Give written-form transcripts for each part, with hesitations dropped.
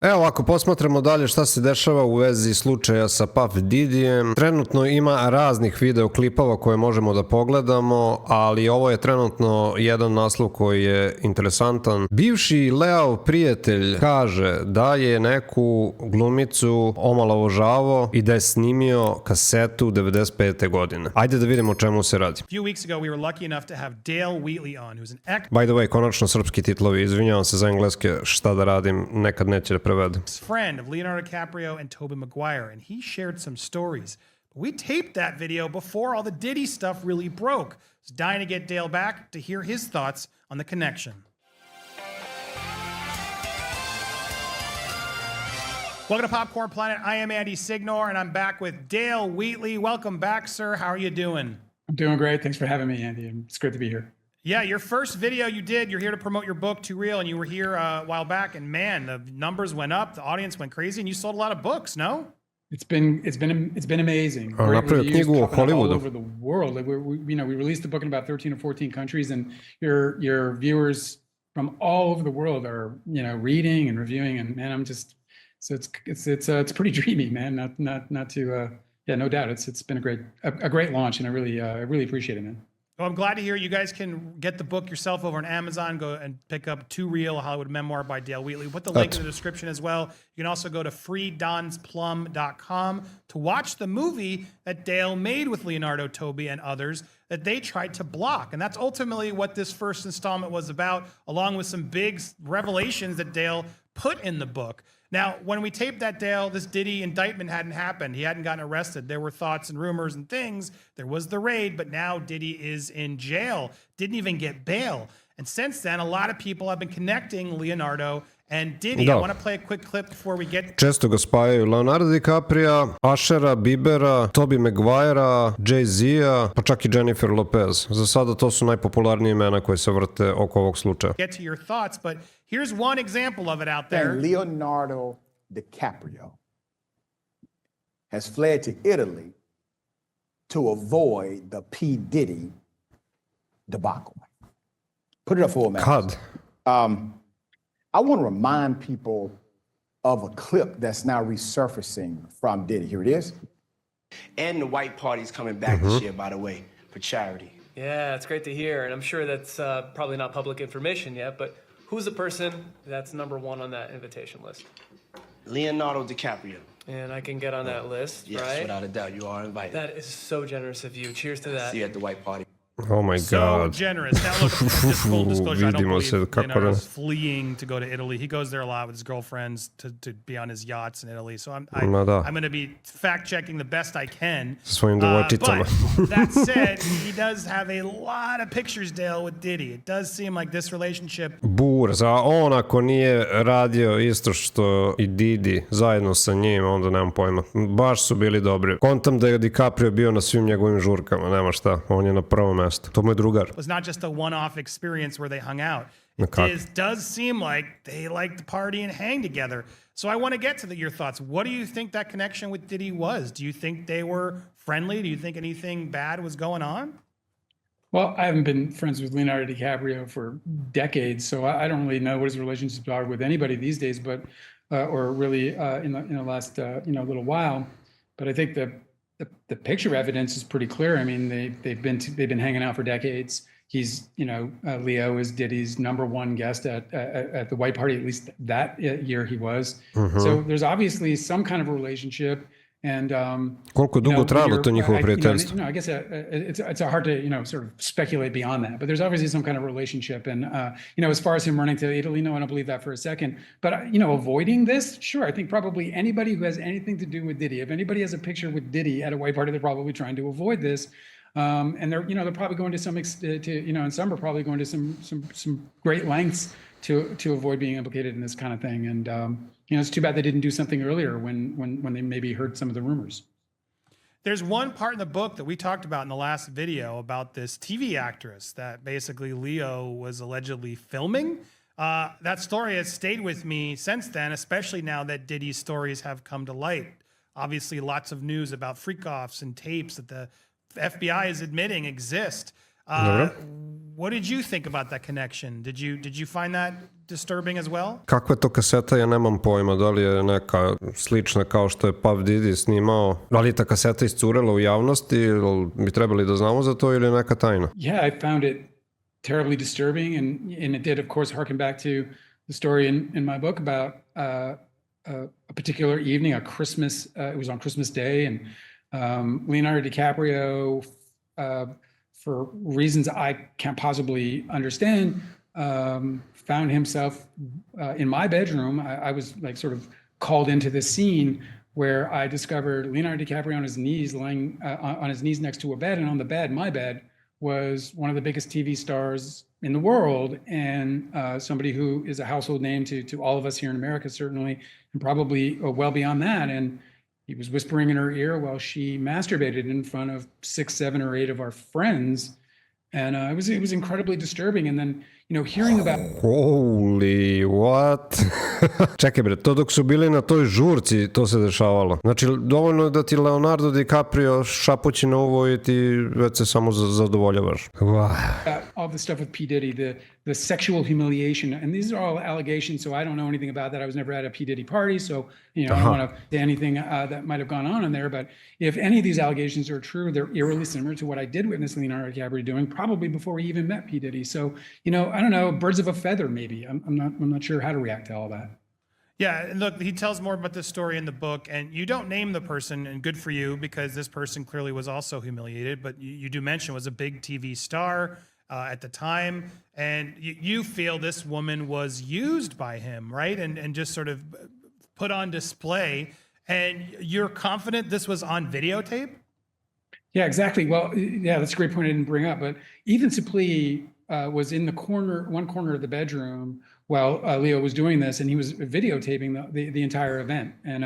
Evo, ako posmatramo dalje šta se dešava u vezi slučaja sa Puff Diddyjem, trenutno ima raznih videoklipova koje možemo da pogledamo, ali ovo je trenutno jedan naslov koji je interesantan. Bivši Leov prijatelj kaže da je neku glumicu omalovažavao i da je snimio kasetu 95. godine. Ajde da vidimo o čemu se radi. By the way, konačno srpski titlovi, izvinjavam se za engleske, šta da radim, nekad neće da prevedem. Friend of Leonardo DiCaprio and Tobey Maguire, and he shared some stories. We taped that video before all the Diddy stuff really broke. I was dying to get Dale back to hear his thoughts on the connection. Welcome to Popcorn Planet. I am Andy Signor, and I'm back with Dale Wheatley. Welcome back, sir. How are you doing? I'm doing great. Thanks for having me, Andy. It's great to be here. Yeah, your first video you did, you're here to promote your book, Too Real, and you were here a while back, and man, the numbers went up, the audience went crazy, and you sold a lot of books, no? It's been amazing. Great reviews popping up all over the world. We released the book in about 13 or 14 countries, and your viewers from all over the world are reading and reviewing, and man, I'm just it's pretty dreamy, man. Not to no doubt. It's been a great launch, and I really appreciate it, man. Well, I'm glad to hear you guys can get the book yourself over on Amazon. Go and pick up Too Real, a Hollywood Memoir by Dale Wheatley. We'll put the link in the description as well. You can also go to freedonsplum.com to watch the movie that Dale made with Leonardo, Toby, and others that they tried to block. And that's ultimately what this first installment was about, along with some big revelations that Dale put in the book. Now, when we taped that, Dale, this Diddy indictment hadn't happened. He hadn't gotten arrested. There were thoughts and rumors and things. There was the raid, but now Diddy is in jail. Didn't even get bail. And since then, a lot of people have been connecting Leonardo and Diddy. I want to play a quick clip before we get... Često ga spajaju Leonardo DiCapria, Ushera, Biebera, Tobey Maguirea, Jay-Z-a, pa čak i Jennifer Lopez. Za sada to su najpopularnije imena koje se vrte oko ovog slučaja. Get to your thoughts, but here's one example of it out there. And Leonardo DiCaprio has fled to Italy to avoid the P. Diddy debacle. Put it up for a minute. Kad? I want to remind people of a clip that's now resurfacing from Diddy. Here it is. And the white party's coming back this year, by the way, for charity. Yeah, it's great to hear. And I'm sure that's probably not public information yet, but who's the person that's number one on that invitation list? Leonardo DiCaprio. And I can get on that list, yes, right? Yes, without a doubt. You are invited. That is so generous of you. Cheers to that. See you at the white party. Oh my God. So generous. Now look, just full disclosure, I don't believe Leonardo's fleeing to go to Italy. He goes there a lot with his girlfriends to be on his yachts in Italy. So I'm going to be fact-checking the best I can. But that said, he does have a lot of pictures, Dale, with Diddy. It does seem like this relationship... Burz, a on ako nije radio isto što i Didi zajedno sa njim, onda nemam pojma. Baš su bili dobri. Kontam da je DiCaprio bio na svim njegovim žurkama, nema šta. On je na prvom mestu. To mu je drugar. It was not just a one-off experience where they hung out. It does seem like they like to party and hang together. So I want to get to your thoughts. What do you think that connection with Diddy was? Do you think they were friendly? Do you think anything bad was going on? Well, I haven't been friends with Leonardo DiCaprio for decades, so I don't really know what his relationships are with anybody these days, but or really in the last little while. But I think the picture evidence is pretty clear. I mean, they've been hanging out for decades. He's Leo is Diddy's #1 guest at the white party. At least that year he was. So there's obviously some kind of a relationship. And koliko dugo trajalo to njihovo prijateljstvo? I guess it's hard to sort of speculate beyond that. But there's obviously some kind of relationship. And as far as him running to Italy, no, I don't believe that for a second. But avoiding this, sure. I think probably anybody who has anything to do with Diddy, if anybody has a picture with Diddy at a white party, they're probably trying to avoid this. And they're probably going to some and some are probably going to some great lengths to avoid being implicated in this kind of thing. And it's too bad they didn't do something earlier when they maybe heard some of the rumors. There's one part in the book that we talked about in the last video about this TV actress that basically Leo was allegedly filming. That story has stayed with me since then, especially now that Diddy's stories have come to light. Obviously, lots of news about freak-offs and tapes that the FBI is admitting exist. What did you think about that connection? Did you find that disturbing as well? Kakva je to kaseta, ja nemam pojma, da li je neka slična kao što je Puff Diddy snimao, da li je ta kaseta iscurela u javnosti, ili bi trebali da znamo za to ili je neka tajna? Yeah, I found it terribly disturbing, and it did, of course, harken back to the story in my book about a particular evening, a Christmas. It was on Christmas Day, and Leonardo DiCaprio, for reasons I can't possibly understand, found himself in my bedroom. I was like sort of called into this scene where I discovered Leonardo DiCaprio on his knees, lying on his knees next to a bed, and on the bed, my bed, was one of the biggest TV stars in the world, and somebody who is a household name to all of us here in America, certainly, and probably well beyond that. And he was whispering in her ear while she masturbated in front of 6, 7, or 8 of our friends. And it was incredibly disturbing. And then, hearing about... Holy, what? Čekaj bre, to dok su bili na toj žurci, to se dešavalo. Znači, dovoljno je da ti Leonardo DiCaprio šapući na uvo i ti već se samo zadovoljavaš. Wow. All the stuff with P. Diddy, the sexual humiliation, and these are all allegations, so I don't know anything about that. I was never at a P. Diddy party, so I don't want to say anything that might have gone on in there. But if any of these allegations are true, they're eerily similar to what I did witness Leonardo DiCaprio doing, probably before he even met P. Diddy. So, I don't know, birds of a feather, maybe. I'm not sure how to react to all that. Yeah, and look, he tells more about this story in the book, and you don't name the person, and good for you, because this person clearly was also humiliated, but you do mention was a big TV star at the time, and you feel this woman was used by him, right? And just sort of put on display, and you're confident this was on videotape? Yeah, exactly. Well, yeah, that's a great point I didn't bring up, but Ethan Suplee was in one corner of the bedroom while Leo was doing this, and he was videotaping the entire event, and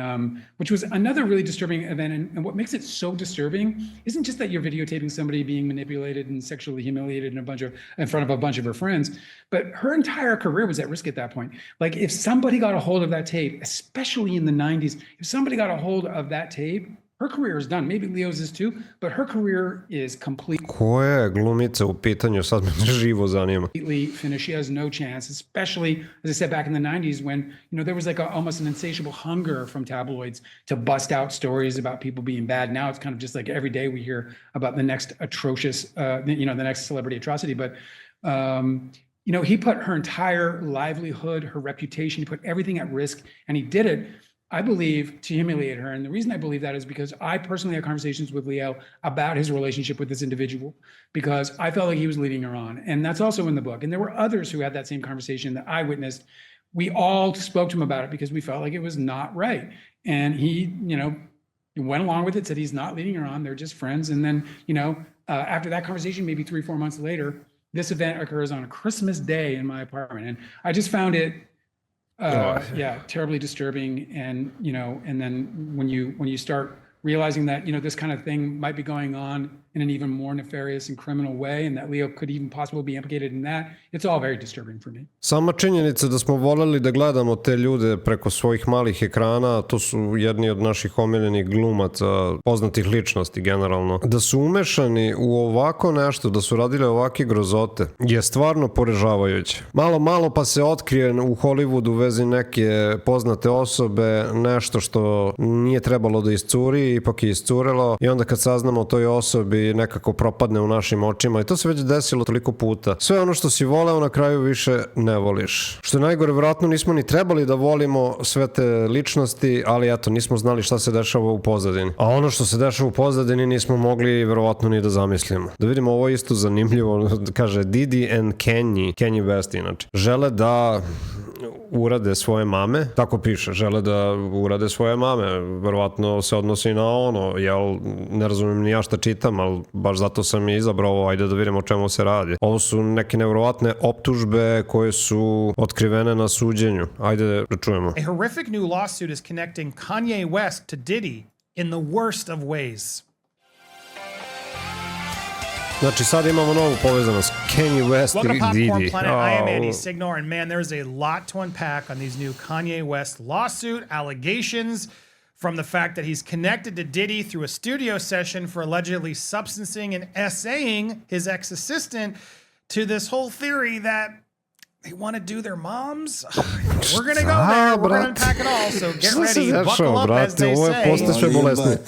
which was another really disturbing event. And what makes it so disturbing isn't just that you're videotaping somebody being manipulated and sexually humiliated in front of a bunch of her friends, but her entire career was at risk at that point. Like, if somebody got a hold of that tape, especially in the 90s, if somebody got a hold of that tape, her career is done. Maybe Leo's is too, but her career is completely... Koja je glumica u pitanju? Sad me živo zanima. Finished. She has no chance, especially, as I said, back in the 90s when, there was like almost an insatiable hunger from tabloids to bust out stories about people being bad. Now it's kind of just like every day we hear about the next atrocious, the next celebrity atrocity. But, he put her entire livelihood, her reputation, he put everything at risk, and he did it, I believe, to humiliate her. And the reason I believe that is because I personally had conversations with Leo about his relationship with this individual, because I felt like he was leading her on. And that's also in the book. And there were others who had that same conversation that I witnessed. We all spoke to him about it because we felt like it was not right. And he, went along with it, said he's not leading her on. They're just friends. And then, after that conversation, maybe 3, 4 months later, this event occurs on a Christmas Day in my apartment. And I just found it terribly disturbing. And, and then when you start realizing that, this kind of thing might be going on in an even more nefarious and criminal way, and that Leo could even possibly be implicated in that, it's all very disturbing for me. Sama činjenica da smo voljeli da gledamo te ljude preko svojih malih ekrana, to su jedni od naših omiljenih glumaca, poznatih ličnosti generalno, da su umešani u ovako nešto, da su radile ovake grozote, je stvarno poražavajuće. Malo pa se otkrije u Hollywoodu u vezi neke poznate osobe, nešto što nije trebalo da iscuri, ipak je iscurelo, i onda kad saznamo o toj osobi nekako propadne u našim očima, i to se već desilo toliko puta. Sve ono što si voleo na kraju više ne voliš. Što je najgore, vjerojatno nismo ni trebali da volimo sve te ličnosti, ali eto, nismo znali šta se dešava u pozadini. A ono što se dešava u pozadini nismo mogli vjerovatno ni da zamislimo. Da vidimo, ovo je isto zanimljivo, kaže Diddy and Kanye West inače, žele da urade svoje mame, tako piše, žele da urade svoje mame, verovatno se odnosi na ono, jel, ne razumijem ni ja šta čitam, ali baš zato sam i izabrao ovo, ajde da vidimo o čemu se radi. Ovo su neke nevjerovatne optužbe koje su otkrivene na suđenju. Ajde da čujemo. A horrific new lawsuit is connecting Kanye West to Diddy in the worst of ways. Znači sad imamo novu povezanost Kanye West Welcome i to Popcorn Diddy. Planet. I am Andy Signor, and man, there's a lot to unpack on these new Kanye West lawsuit allegations. from the fact that he's connected to Diddy through a studio session for allegedly substancing and essaying his ex-assistant to this whole theory that they want to do their moms. We're going to go there. We're going to unpack it all. So get ready. Buckle up, as they say.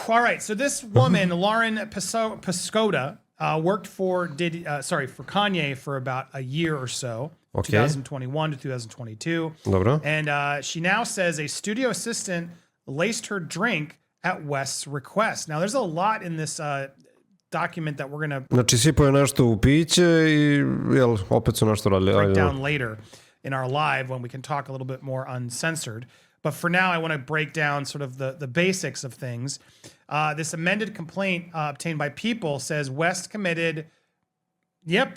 All right. So this woman, Lauren Piscotta, worked for Kanye for about a year or so. 2021 to 2022. Dobro. And she now says a studio assistant laced her drink at West's request. Now, there's a lot in this document that we're going to Znači, sipao je nešto u piće i opet su nešto radili. break down later in our live when we can talk a little bit more uncensored. But for now, I want to break down sort of the basics of things. This amended complaint obtained by People says West committed,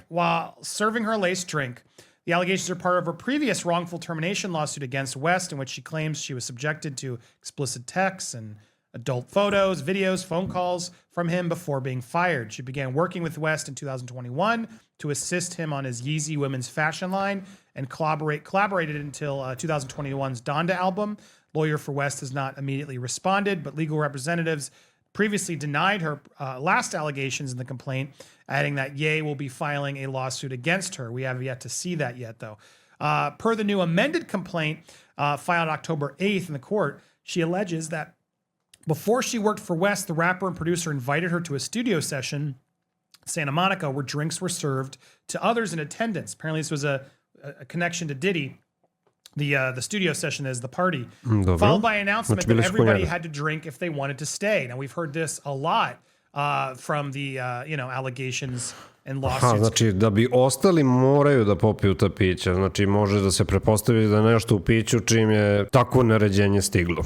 while serving her a laced drink. The allegations are part of her previous wrongful termination lawsuit against West, in which she claims she was subjected to explicit texts and adult photos, videos, phone calls from him before being fired. She began working with West in 2021 to assist him on his Yeezy women's fashion line and collaborated until 2021's Donda album. Lawyer for West has not immediately responded, but legal representatives previously denied her last allegations in the complaint, adding that Ye will be filing a lawsuit against her. We have yet to see that yet, though. Per the new amended complaint filed October 8th in the court, she alleges that before she worked for West, the rapper and producer invited her to a studio session in Santa Monica where drinks were served to others in attendance. Apparently, this was a connection to Diddy. The studio session is the party, followed by an announcement that everybody had to drink if they wanted to stay. Now, we've heard this a lot from the allegations and lawsuits. Znači, da bi ostali moraju da popiju ta pića. Znači, može da se prepostavi da nešto u piću čim je takvo naređenje stiglo.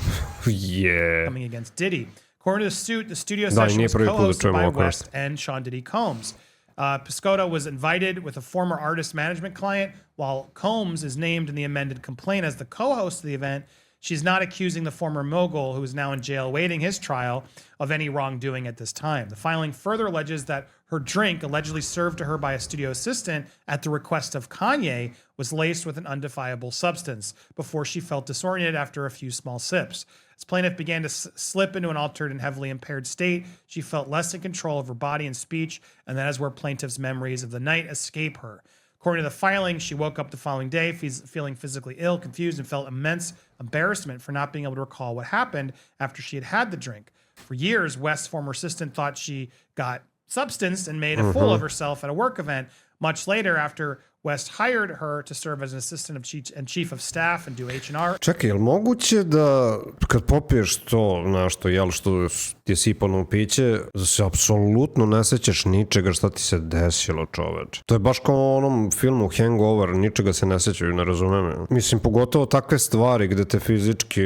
Coming against Diddy. According to the suit, the studio session was co-hosted by West and Sean Diddy Combs. Piscotta was invited with a former artist management client, while Combs is named in the amended complaint as the co-host of the event. She's not accusing the former mogul, who is now in jail awaiting his trial, of any wrongdoing at this time. The filing further alleges that her drink, allegedly served to her by a studio assistant at the request of Kanye, was laced with an undefinable substance before she felt disoriented after a few small sips. As plaintiff began to slip into an altered and heavily impaired state, she felt less in control of her body and speech, and that is where plaintiff's memories of the night escape her. According to the filing, she woke up the following day feeling physically ill, confused, and felt immense embarrassment for not being able to recall what happened after she had the drink. For years, West's former assistant thought she got substanced and made a fool of herself at a work event. Much later, after West hired her to serve as an assistant and chief of staff and do H&R. Čekaj, je li moguće da kad popiješ to nešto, što ti je sipano u piće, da se apsolutno ne sećaš ničega šta ti se desilo, čoveč? To je baš kao u onom filmu Hangover, ničega se ne sećaju, ne razumem. Mislim, pogotovo takve stvari gde te fizički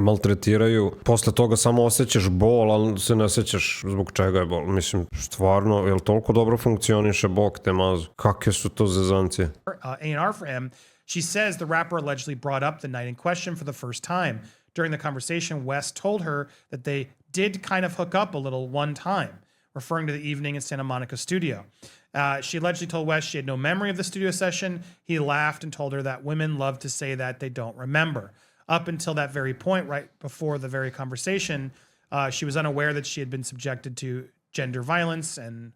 maltretiraju, posle toga samo osjećaš bol, ali se ne sećaš zbog čega je bol. Mislim, stvarno, je li toliko dobro funkcioniše, bog te mazu? Kakve su to zezancije? A&R for him. She says the rapper allegedly brought up the night in question for the first time. During the conversation, West told her that they did kind of hook up a little one time, referring to the evening in Santa Monica studio. She allegedly told West she had no memory of the studio session. He laughed and told her that women love to say that they don't remember. Up until that very point, right before the very conversation, she was unaware that she had been subjected to gender violence and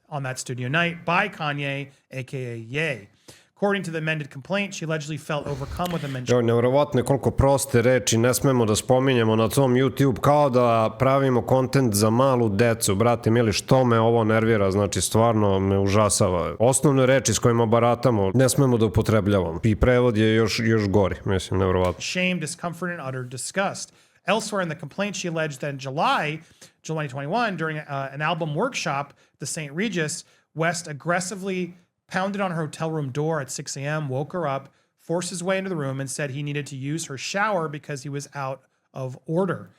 on that studio night by Kanye, aka Ye. According to the amended complaint, she allegedly felt overcome with a mention. Nevjerovatno je koliko proste reči ne smemo da spominjemo na tom YouTube, kao da pravimo kontent za malu decu. Brate mili, što me ovo nervira, znači stvarno me užasava. Osnovne reči s kojima baratamo ne smemo da upotrebljavamo. I prevod je još gori, mislim, nevjerovatno. Shame, discomfort, and utter disgust. Elsewhere in the complaint, she alleged that in July 2021, during an album workshop at the St. Regis, West aggressively pounded on her hotel room door at 6 a.m., woke her up, forced his way into the room, and said he needed to use her shower because he was out of order.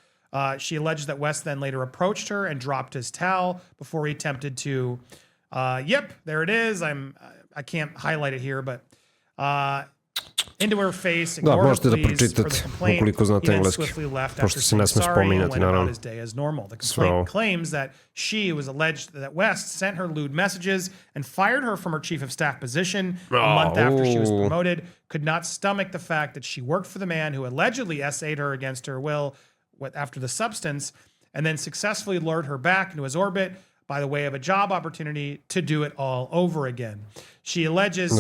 She alleged that West then later approached her and dropped his towel before he attempted to, there it is. I can't highlight it here, but into her face, Da, ignored her možete da pleas for the pročitate complaint. ukoliko He znate then engleski, swiftly left pošto after se ne saying sme sorry and spominjati, went about naravno. his day as normal. The Sve ovo. complaint claims that she was alleged that West sent her lewd messages and fired her from her chief of staff position a month after she was Oh. promoted, could not stomach the fact that she worked for the man who allegedly essayed her against her will after the substance, and then successfully lured her back into his orbit by the way of a job opportunity to do it all over again. She alleges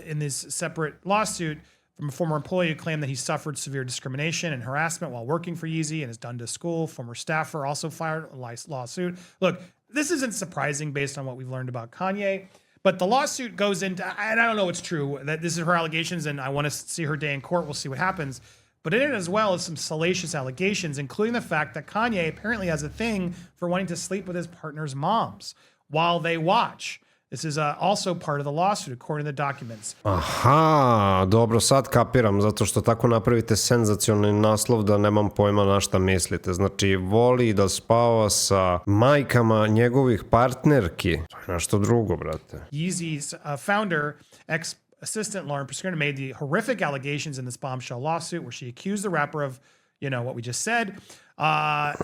in this separate lawsuit from a former employee who claimed that he suffered severe discrimination and harassment while working for Yeezy and is done to school. Former staffer also fired a lawsuit. Look, this isn't surprising based on what we've learned about Kanye, but the lawsuit goes into, and I don't know it's true, that this is her allegations, and I want to see her day in court. We'll see what happens. But in it as well as some salacious allegations, including the fact that Kanye apparently has a thing for wanting to sleep with his partner's moms while they watch. This is also part of the lawsuit, according to the documents. Aha, dobro, sad kapiram, zato što tako napravite senzacionalni naslov da nemam pojma na šta mislite. Znači, voli da spava sa majkama njegovih partnerki. To je nešto drugo, brate. Yeezy's founder, ex-assistant Lauren Priscilla, made the horrific allegations in this bombshell lawsuit where she accused the rapper of, you know, what we just said.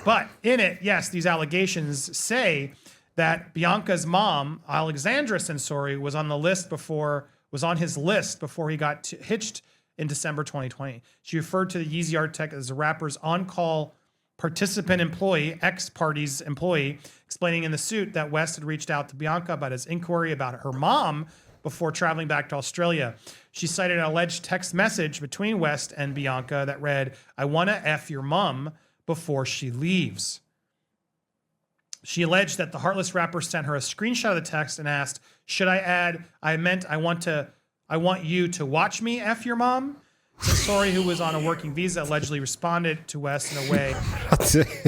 But in it, yes, these allegations say that Bianca's mom, Alexandra Sensori, was on his list before he got hitched in December 2020. She referred to the Yeezy architect as the rapper's on-call participant employee, ex-party's employee, explaining in the suit that West had reached out to Bianca about his inquiry about her mom before traveling back to Australia. She cited an alleged text message between West and Bianca that read, "I want to F your mom before she leaves." She alleged that the Heartless rapper sent her a screenshot of the text and asked, "Should I add, I want you to watch me F your mom?" Sensori, who was on a working visa, allegedly responded to West in a way.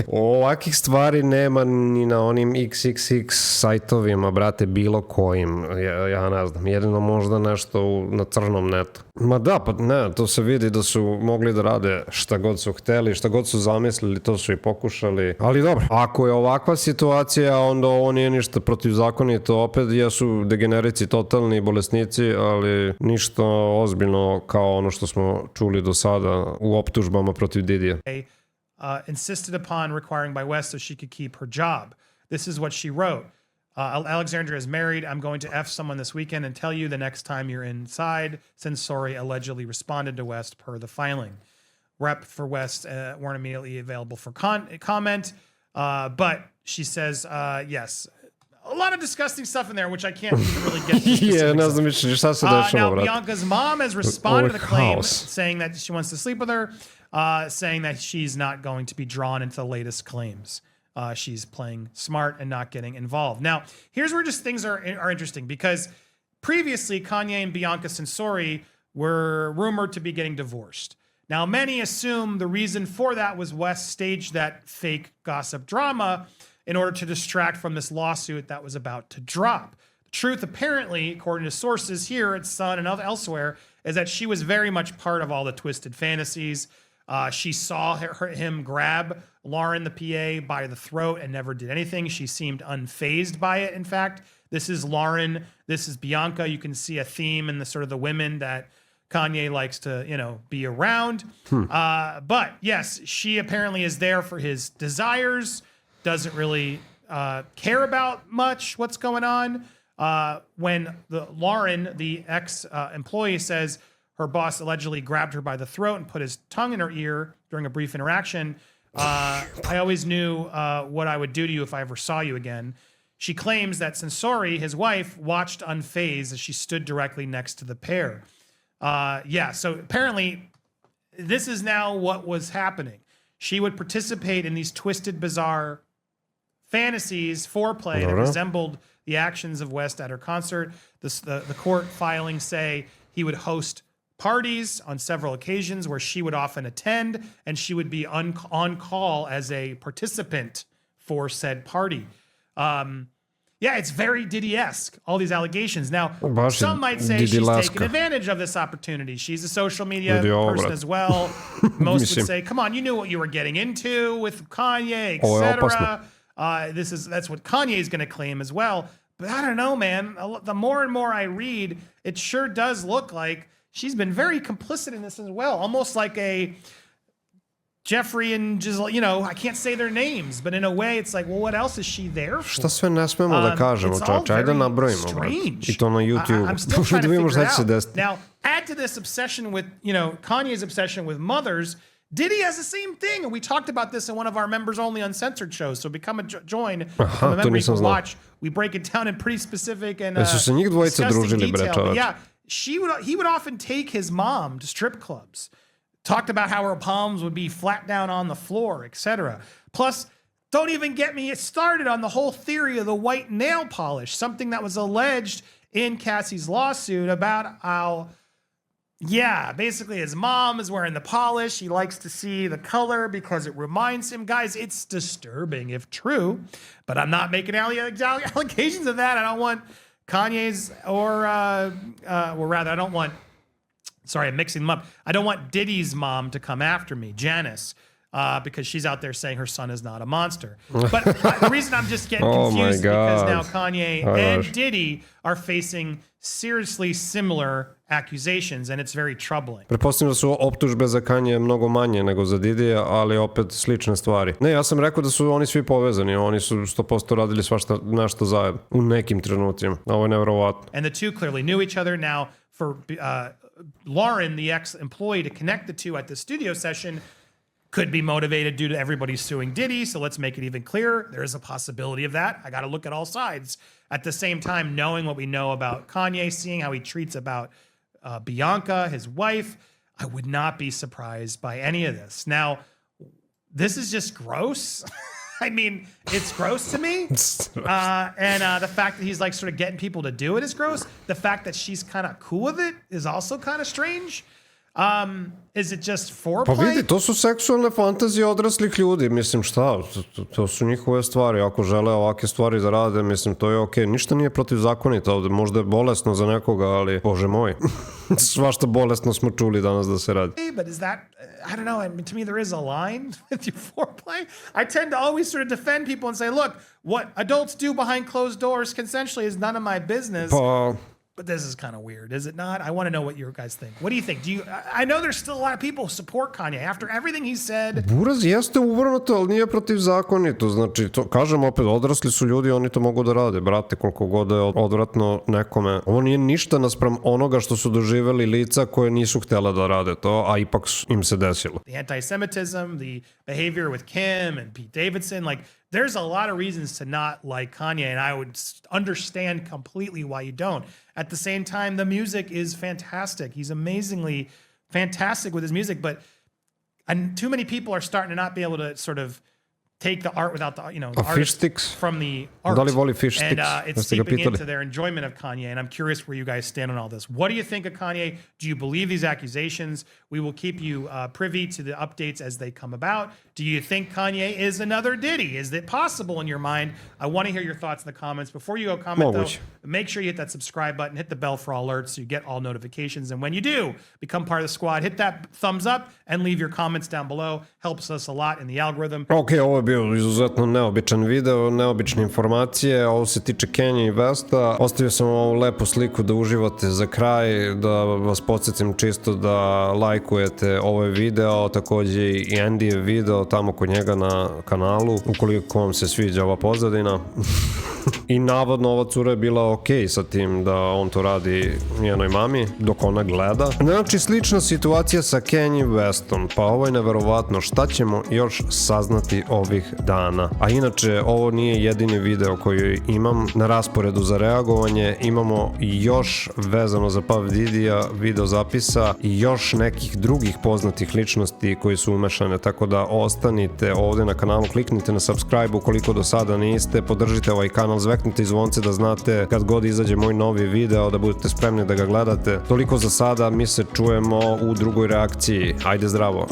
Ovakih stvari nema ni na onim XXX sajtovima, brate, bilo kojim. Ja ne znam, jedino možda nešto na crnom netu. Ma da, pa ne, to se vidi da su mogli da rade šta god su hteli, šta god su zamislili, to su i pokušali. Ali dobro, ako je ovakva situacija, onda ovo nije ništa protivzakonito, opet jesu degenerici, totalni bolesnici, ali ništa ozbiljno kao ono što smo čuli do sada u optužbama protiv Didija. Insisted upon requiring by West so she could keep her job. This is what she wrote. Alexandra is married. I'm going to F someone this weekend and tell you the next time you're inside. Sensori allegedly responded to West per the filing. Rep for West weren't immediately available for comment, but she says, yes. A lot of disgusting stuff in there, which I can't really get to. Yeah, ne znam više šta se dešava, now, brate. Bianca's mom has responded to the claim, Chaos. saying that she wants to sleep with her, saying that she's not going to be drawn into the latest claims. She's playing smart and not getting involved. Now, here's where just things are interesting, because previously Kanye and Bianca Sensori were rumored to be getting divorced. Now, many assume the reason for that was West staged that fake gossip drama in order to distract from this lawsuit that was about to drop. The truth, apparently, according to sources here at Sun and elsewhere, is that she was very much part of all the twisted fantasies. She saw him grab Lauren, the PA, by the throat and never did anything. She seemed unfazed by it, in fact. This is Lauren. This is Bianca. You can see a theme in the sort of the women that Kanye likes to, be around. But yes, she apparently is there for his desires, doesn't really care about much what's going on. When Lauren, the ex-employee, says her boss allegedly grabbed her by the throat and put his tongue in her ear during a brief interaction, I always knew what I would do to you if I ever saw you again. She claims that Sensori, his wife, watched unfazed as she stood directly next to the pair. So apparently this is now what was happening. She would participate in these twisted, bizarre fantasies, foreplay that resembled the actions of West at her concert. The court filings say he would host parties on several occasions where she would often attend, and she would be on call as a participant for said party. It's very Diddy-esque, all these allegations. Now, some might say she's taken advantage of this opportunity. She's a social media person as well. Most would say, come on, you knew what you were getting into with Kanye, etc. That's what Kanye is going to claim as well. But I don't know, man. The more and more I read, it sure does look like she's been very complicit in this as well, almost like a Jeffrey and Giselle, you know, I can't say their names, but in a way it's like, well, what else is she there for? Šta sve ne smemo da kažemo, čovječe, ajde nabrojimo. I to na YouTube. I'm still trying to Da vidimo figure šta će se it out. desiti. Now, add to this obsession with, you know, Kanye's obsession with mothers. Diddy has the same thing, and we talked about this in one of our members-only uncensored shows. So become a join, become a member, you can watch. We break it down in pretty specific and disgusting detail. But yeah, he would often take his mom to strip clubs. Talked about how her palms would be flat down on the floor, etc. Plus, don't even get me started on the whole theory of the white nail polish, something that was alleged in Cassie's lawsuit about how, yeah, basically his mom is wearing the polish. He likes to see the color because it reminds him. Guys, it's disturbing if true, but I'm not making allegations of that. I don't want Kanye's or rather, I don't want, sorry, I'm mixing them up. I don't want Diddy's mom to come after me, Janice, because she's out there saying her son is not a monster. But the reason I'm just getting confused is because now Kanye and Diddy are facing seriously similar accusations, and it's very troubling. Pretpostavljam da su optužbe za Kanye mnogo manje nego za Didija, ali opet slične stvari. Ne, ja sam rekao da su oni svi povezani, oni su 100% radili svašta nešto zajedno u nekim trenutima. Ovo je nevjerovatno. And the two clearly knew each other. Now, for Lauren, the ex-employee, to connect the two at the studio session could be motivated due to everybody suing Diddy. So let's make it even clearer. There is a possibility of that. I got to look at all sides. At the same time, knowing what we know about Kanye, seeing how he treats about Bianca, his wife, I would not be surprised by any of this. Now, this is just gross. I mean, it's gross to me. And the fact that he's like sort of getting people to do it is gross. The fact that she's kind of cool with it is also kind of strange. Is it just foreplay? Pa vidi, to su seksualne fantazije odraslih ljudi, mislim šta, to su njihove stvari, ako žele ovake stvari da rade, mislim to je okej, ništa nije protivzakonito ovde, možda je bolesno za nekoga, ali bože moj, svašta bolesno smo čuli danas da se radi. But is that, I don't know, I mean, to me there is a line with your foreplay. I tend to always sort of defend people and say, look, what adults do behind closed doors consensually is none of my business. Pa... But this is kind of weird, is it not? I want to know what you guys think. What do you think? I know there's still a lot of people who support Kanye after everything he said. Buraz jeste uvrnuto, ali nije protivzakonito. Znači, to, kažem opet, odrasli su ljudi, oni to mogu da rade. Brate, koliko god je odvratno nekome. Ovo nije ništa naspram onoga što su doživeli lica koje nisu htjela da rade to, a ipak im se desilo. The anti-Semitism, the behavior with Kim and Pete Davidson, like, there's a lot of reasons to not like Kanye, and I would understand completely why you don't. At the same time, the music is fantastic. He's amazingly fantastic with his music, but too many people are starting to not be able to sort of take the art without the, you know, the artist from the art. Da li voli fish sticks? And it's seeping into their enjoyment of Kanye, and I'm curious where you guys stand on all this. What do you think of Kanye? Do you believe these accusations? We will keep you privy to the updates as they come about. Do you think Kanye is another Diddy? Is it possible in your mind? I want to hear your thoughts in the comments. Before you go comment, though, make sure you hit that subscribe button, hit the bell for all alerts so you get all notifications. And when you do become part of the squad, hit that thumbs up and leave your comments down below. Helps us a lot in the algorithm. Ok, ovo je bio izuzetno neobičan video, neobične informacije. Ovo se tiče Kenje i Vesta. Ostavio sam ovu lepu sliku da uživate za kraj, da vas podsjetim čisto da lajkujete ovaj video, takođe i Andyjev video tamo kod njega na kanalu, ukoliko vam se sviđa ova pozadina. I navodno ova cura je bila okej sa tim da on to radi njenoj mami dok ona gleda. Znači slična situacija sa Kanye Westom, pa ovo je neverovatno, šta ćemo još saznati ovih dana. A inače ovo nije jedini video koji imam na rasporedu za reagovanje, imamo još vezano za Puff Didija video zapisa i još nekih drugih poznatih ličnosti koji su umešane, tako da ostanite ovde na kanalu, kliknite na subscribe ukoliko do sada niste, podržite ovaj kanal, zveknite zvonce da znate kad god izađe moj novi video da budete spremni da ga gledate. Toliko za sada, mi se čujemo u drugoj reakciji. Ajde zdravo!